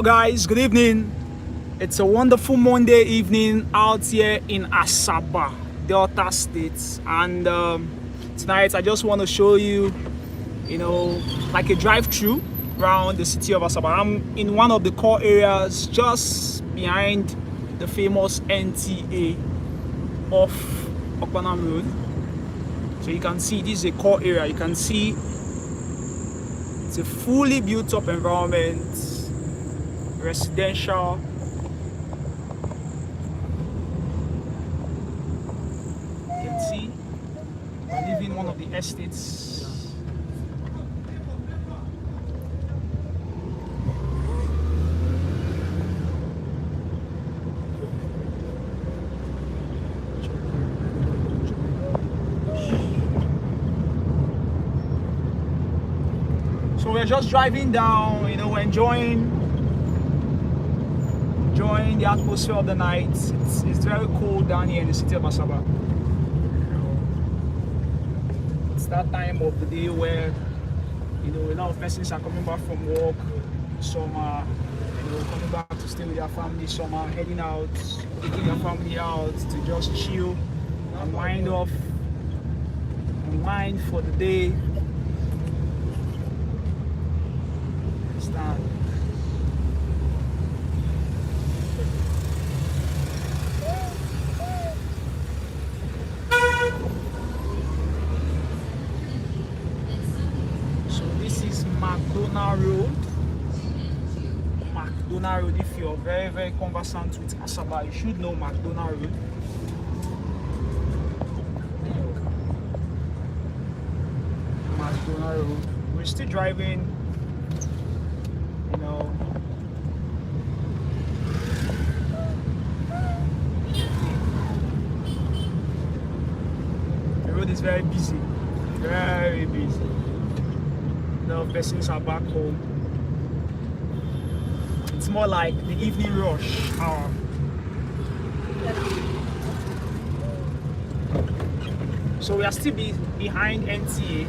Guys, good evening. It's a wonderful Monday evening out here in ASABA, Delta State, and tonight I just want to show you, like a drive-through around the city of ASABA. I'm in one of the core areas just behind the famous NTA off Okpanam Road. So you can see this is a core area. You can see it's a fully built-up environment. Residential. You can see I live in one of the estates. So we're just driving down, enjoying the atmosphere of the night. It's very cold down here in the city of ASABA. It's that time of the day where a lot of persons are coming back from work. Some are coming back to stay with their family. Some are heading out, taking their family out to just chill and unwind for the day. Understand? McDonald Road. If you're very, very conversant with ASABA, you should know McDonald Road. McDonald Road. We're still driving, The road is very busy, very busy. A lot of persons are back home. It's more like the evening rush hour. So we are still behind NTA.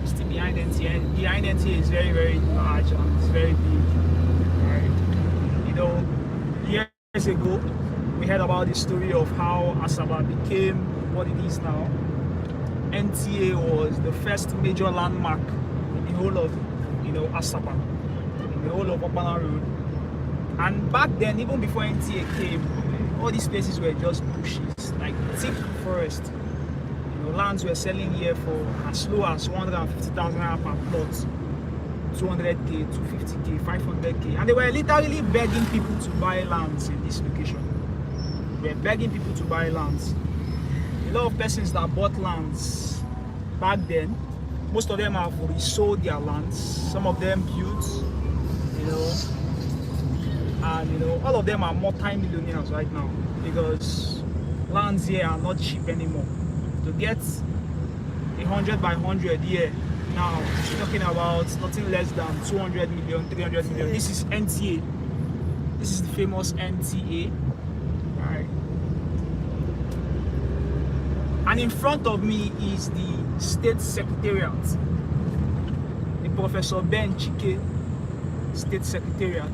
Still behind NTA. Behind NTA is very, very large and it's very big. Right? Years ago, we heard about the story of how ASABA became what it is now. NTA was the first major landmark in the whole of, ASABA, in the whole of Okpanam Road. And back then, even before NTA came, all these places were just bushes, like thick forest. Lands were selling here for as low as 150,000 naira per plot, 200k, 250k, 500k, and they were literally begging people to buy lands in this location. They were begging people to buy lands. A lot of persons that bought lands back then, most of them have resold their lands. Some of them built, and all of them are multi-millionaires right now because lands here are not cheap anymore. To get 100 by 100 here now, we're talking about nothing less than 200 million, 300 million. This is NTA. This is the famous NTA. Right. And in front of me is the State Secretariat, the Professor Ben Chike State Secretariat.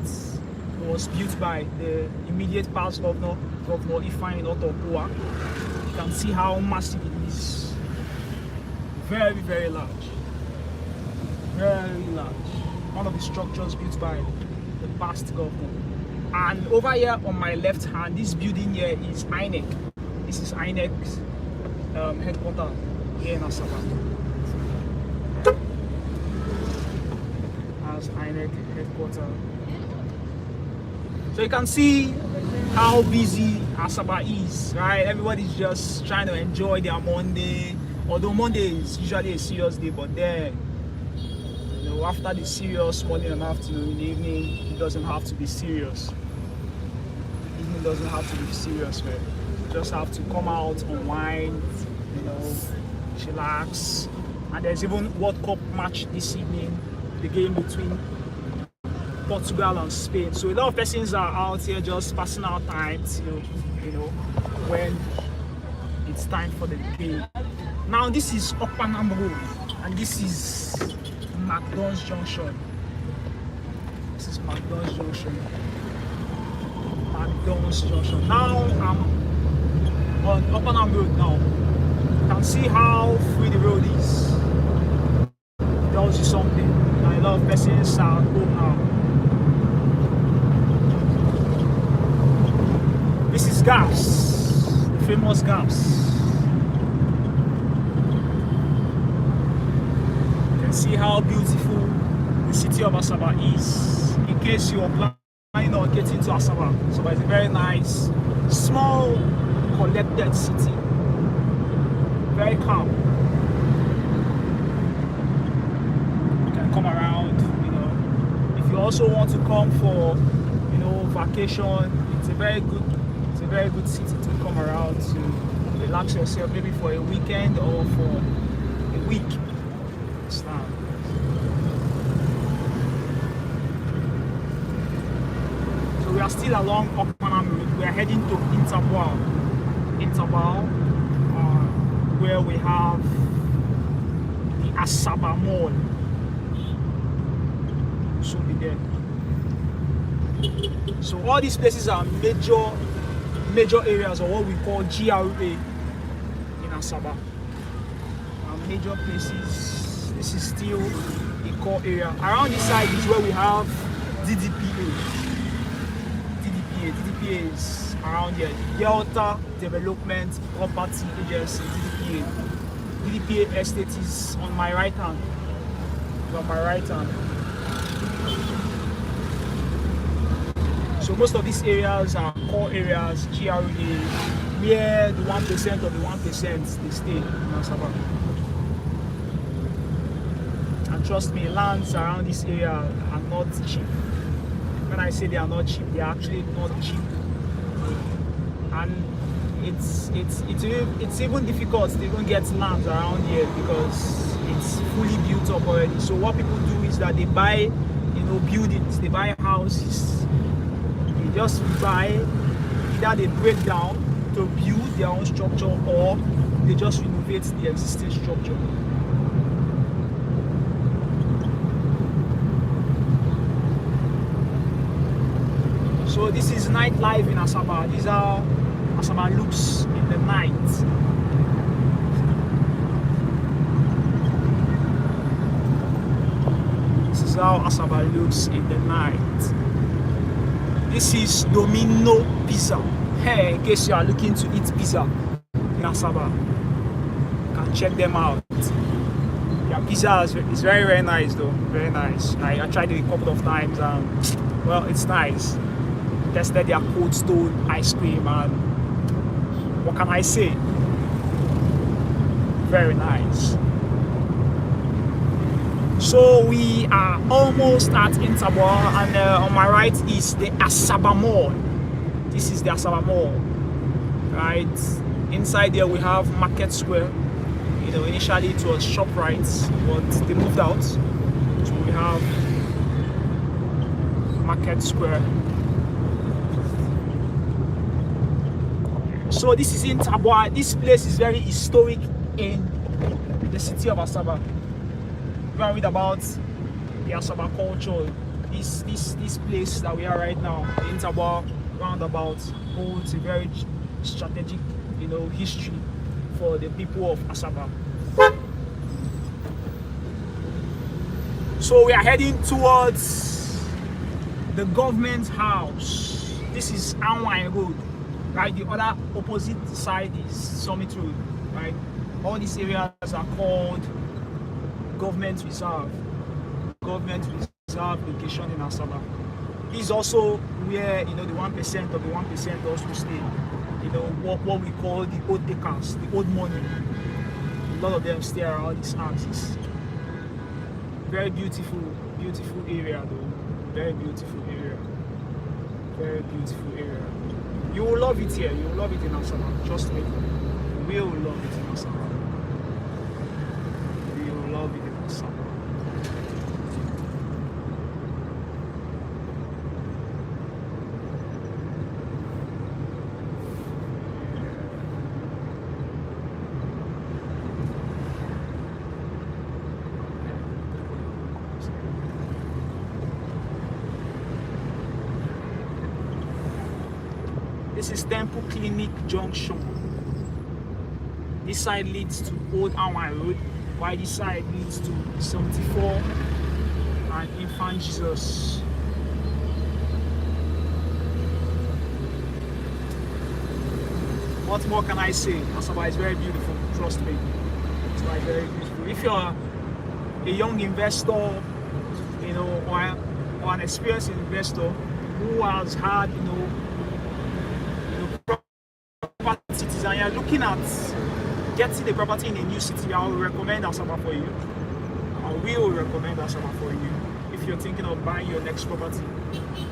Was built by the immediate past governor Ifeanyi Otopuwa. You can see how massive it is. Very, very large. Very large. One of the structures built by the past governor. And over here on my left hand, this building here is INEC. This is INEC's headquarters here in ASABA. As INEC headquarters. So you can see how busy ASABA is, right? Everybody's just trying to enjoy their Monday. Although Monday is usually a serious day, but then, after the serious morning and afternoon, in the evening, it doesn't have to be serious. The evening doesn't have to be serious, right? You just have to come out, unwind, chillax. And there's even World Cup match this evening, the game between Portugal and Spain. So a lot of persons are out here just passing out time till, when it's time for the game. Now this is Okpanam Road and this is McDonald's Junction. This is McDonald's Junction. McDonald's Junction. Now I'm on Upper Road now. You can see how free the road is. It tells you something. A lot of persons are home now. This is Gas, the famous Gas. You can see how beautiful the city of ASABA is. In case you are planning on getting to ASABA, ASABA is a very nice, small, collected city. Very calm. You can come around, you know. If you also want to come for, you know, vacation, it's a very good city to come around to relax yourself, maybe for a weekend or for a week. So we are still along Okpanam Road. We are heading to Interbal, where we have the ASABA Mall. So be there. So all these places are major areas, or what we call GRA in ASABA. Major places. This is still the core area. Around this side is where we have DDPA. DDPA is around here. Delta Development Property Agency, DDPA. DDPA Estate is on my right hand. So most of these areas are core areas, GRA, where the 1% of the 1% they stay in ASABA. And trust me, lands around this area are not cheap. When I say they are not cheap, they are actually not cheap. And it's even difficult to even get lands around here because it's fully built up already. So what people do is that they buy, you know, buildings, they buy houses. They just buy, either they break down to build their own structure, or they just renovate the existing structure. So this is nightlife in ASABA. These are ASABA looks in the night. This is how ASABA looks in the night. This is Domino Pizza. Hey, in case you are looking to eat pizza in ASABA, you can check them out. Their pizza is very, very nice though. Very nice. I tried it a couple of times and, well, it's nice. Tested their Cold Stone ice cream and what can I say? Very nice. So we are almost at Interbal, and on my right is the ASABA Mall. This is the ASABA Mall, right? Inside there we have Market Square. You know, initially it was ShopRite, but they moved out. So we have Market Square. So this is Interbal. This place is very historic in the city of ASABA. You can read about the ASABA culture. This place that we are right now, the Interbal roundabout, holds a very strategic, you know, history for the people of ASABA. So we are heading towards the government house. This is Anwine Road. Right, the other opposite side is Summit Road, right? All these areas are called government reserve location in ASABA. This is also where, you know, the 1% of the 1% also stay. You know, what we call the old takers, the old money. A lot of them stay around these axis. Very beautiful area though. Very beautiful area. You will love it here. You will love it in ASABA. Trust me. You will love it in ASABA. You will love it in ASABA. This is Temple Clinic Junction. This side leads to Old Anwan Road, while this side leads to 74 and Infant Jesus. What more can I say? ASABA is very beautiful, trust me. It's like very beautiful. If you're a young investor, you know, or an experienced investor who has had, you know, properties, and you're looking at getting a property in a new city, I will recommend ASABA for you. I will recommend ASABA for you. If you're thinking of buying your next property,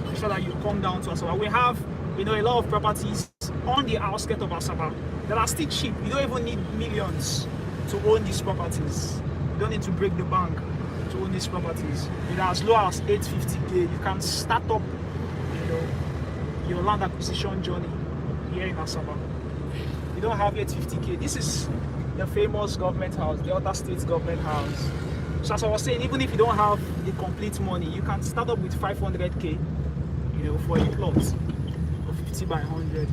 make sure that you come down to ASABA. We have, you know, a lot of properties on the outskirts of ASABA that are still cheap. You don't even need millions to own these properties. You don't need to break the bank to own these properties. With as low as 850k, you can start up, you know, your land acquisition journey here in ASABA. You don't have 850k. This is the famous government house, the Delta State government house. So as I was saying, even if you don't have the complete money, you can start up with 500k, you know, for a plot of 50 by 100.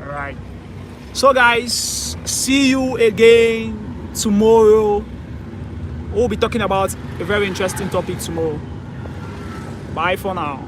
All right. So guys, see you again tomorrow. We'll be talking about a very interesting topic tomorrow. Bye for now.